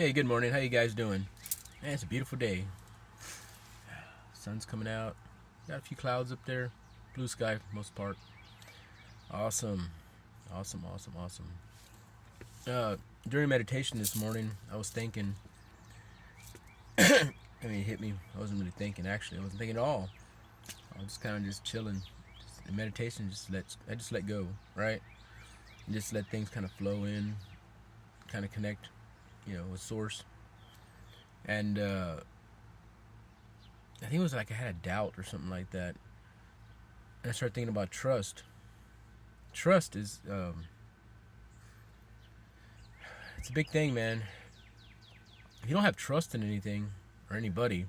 Hey, good morning. How you guys doing? Man, it's a beautiful day. Sun's coming out. Got a few clouds up there. Blue sky for the most part. Awesome. Awesome, awesome, awesome. During meditation this morning, I was thinking. It hit me. I wasn't really thinking, actually. I wasn't thinking at all. I was just kind of just chilling. In meditation, I just let go, right? And just let things kind of flow in, kind of connect, with source. And I think it was like I had a doubt or something like that. And I started thinking about trust. Trust is, it's a big thing, man. If you don't have trust in anything or anybody,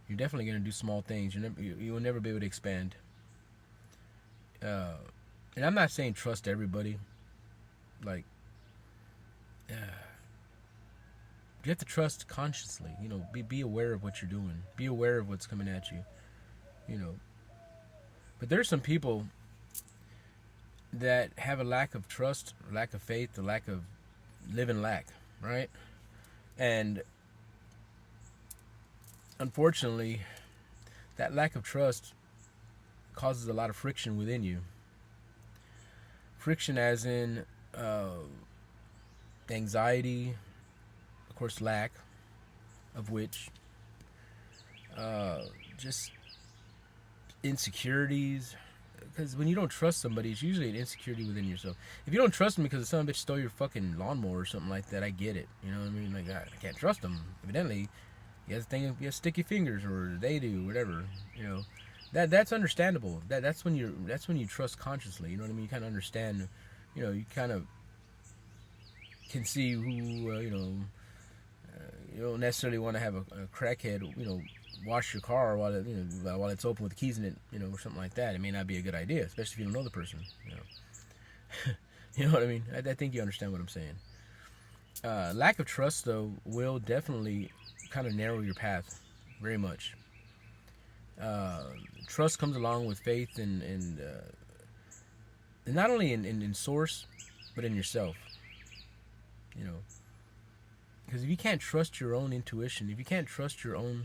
you're definitely going to do small things. You will never be able to expand. And I'm not saying trust everybody. Like, you have to trust consciously. Be aware of what you're doing. Be aware of what's coming at you. But there's some people that have a lack of trust, lack of faith, a lack of living lack, right? And unfortunately, that lack of trust causes a lot of friction within you. Friction as in anxiety, of course, lack of which, just insecurities. Because when you don't trust somebody, it's usually an insecurity within yourself. If you don't trust them because some bitch stole your fucking lawnmower or something like that, I get it. You know what I mean? Like, I can't trust them. Evidently, he has sticky fingers, or they do, whatever. That's understandable. That's when you trust consciously. You know what I mean? You kind of understand. You kind of can see who. You don't necessarily want to have a crackhead. Wash your car while it's open with the keys in it, or something like that. It may not be a good idea, especially if you don't know the person. You know what I mean? I think you understand what I'm saying. Lack of trust, though, will definitely kind of narrow your path very much. Trust comes along with faith and not only in source, but in yourself. Because if you can't trust your own intuition, if you can't trust your own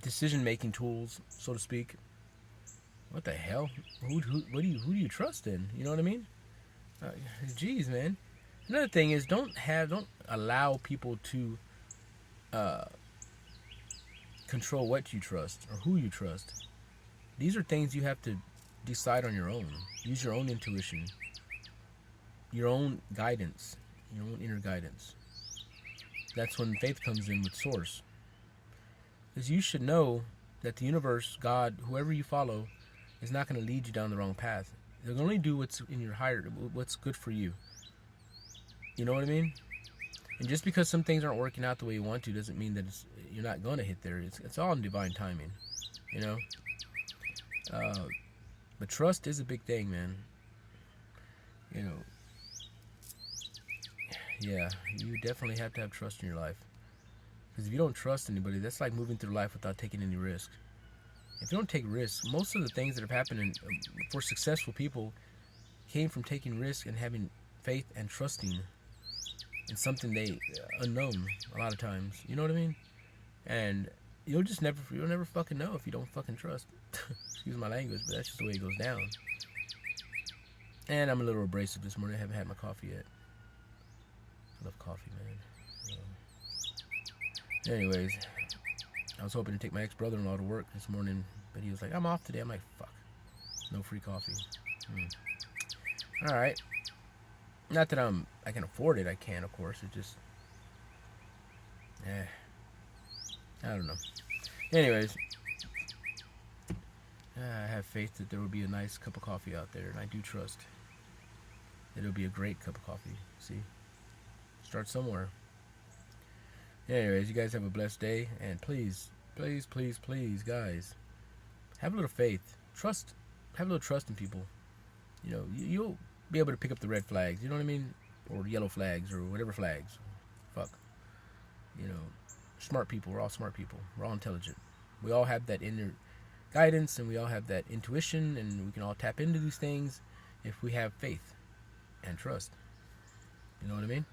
decision-making tools, so to speak, what the hell? Who do you trust in? You know what I mean? Jeez, man. Another thing is, don't allow people to control what you trust or who you trust. These are things you have to decide on your own. Use your own intuition, your own guidance, your own inner guidance. That's when faith comes in with source. Because you should know that the universe, God, whoever you follow, is not going to lead you down the wrong path. They're going to only do what's in your heart, what's good for you. You know what I mean? And just because some things aren't working out the way you want to doesn't mean that you're not going to hit there. It's all in divine timing, But trust is a big thing, man. Yeah, you definitely have to have trust in your life. Because if you don't trust anybody, that's like moving through life without taking any risk. If you don't take risks, most of the things that have happened for successful people came from taking risks and having faith and trusting in something unknown a lot of times. You know what I mean? And you'll never fucking know if you don't fucking trust. Excuse my language, but that's just the way it goes down. And I'm a little abrasive this morning. I haven't had my coffee yet. I love coffee, man. Anyways, I was hoping to take my ex-brother-in-law to work this morning, but he was like, I'm off today. I'm like, fuck. No free coffee. Alright. Not that I can afford it. I can, of course. It just... I don't know. Anyways. I have faith that there will be a nice cup of coffee out there, and I do trust that it'll be a great cup of coffee. See? Start somewhere. Anyways, you guys have a blessed day, and please, please, please, please, guys, have a little faith. Trust. Have a little trust in people. You'll be able to pick up the red flags, you know what I mean? Or yellow flags, or whatever flags. Fuck. Smart people. We're all smart people. We're all intelligent. We all have that inner guidance, and we all have that intuition, and we can all tap into these things if we have faith and trust. You know what I mean?